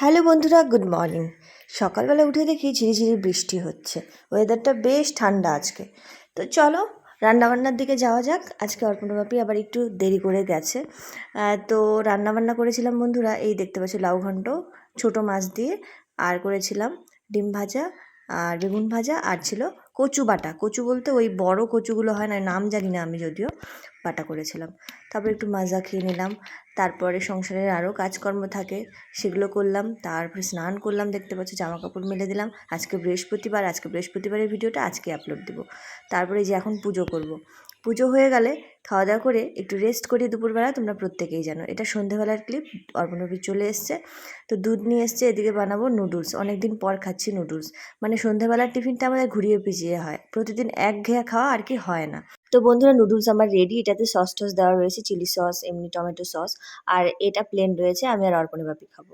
Hello বন্ধুরা, good morning. সকালবেলা উঠে দেখি ঝিরিঝিরি বৃষ্টি হচ্ছে। ওয়েদারটা বেশ ঠান্ডা আজকে। তো চলো রান্নাবান্নার দিকে যাওয়া যাক। আজকে অর্পণা বাপি আবার একটু দেরি করে গেছে। তো রান্নাবান্না করেছিলাম বন্ধুরা, এই দেখতে পাচ্ছি লাউ ঘন্ট ছোটো মাছ দিয়ে, আর করেছিলাম ডিম ভাজা আর বেগুন ভাজা, আর ছিল কচু বাটা। কচু বলতে ওই বড় কচুগুলো হয় না, নাম জানি না আমি, যদিও বাটা করেছিলাম। তারপর একটু মাজা খেয়ে নিলাম। তারপরে সংসারের আরও কাজকর্ম থাকে, সেগুলো করলাম। তারপরে স্নান করলাম, দেখতে পাচ্ছি জামা কাপড় মেলে দিলাম। আজকে বৃহস্পতিবার, আজকে বৃহস্পতিবারের ভিডিওটা আজকে আপলোড দেবো। তারপরে যে এখন পুজো করব। পুজো হয়ে গেলে খাওয়া দাওয়া করে একটু রেস্ট করি দুপুরবেলা। তোমরা প্রত্যেকেই জানো এটা সন্ধেবেলার ক্লিপ। অর্পণবী চলে এসছে, তো দুধ নিয়ে এসছে। এদিকে বানাবো নুডলস, অনেক দিন পর খাচ্ছি নুডলস। মানে সন্ধেবেলার টিফিনটা আমাদের ঘুরিয়ে পিছিয়ে হয়, প্রতিদিন একঘেয়ে খাওয়া আর কি হয় না। তো বন্ধুরা, নুডলস আমার রেডি। এটাতে সস টস দেওয়া রয়েছে, চিলি সস, এমনি টমেটো সস, আর এটা প্লেন রয়েছে। আমি আর অর্পণী বাপি খাবো।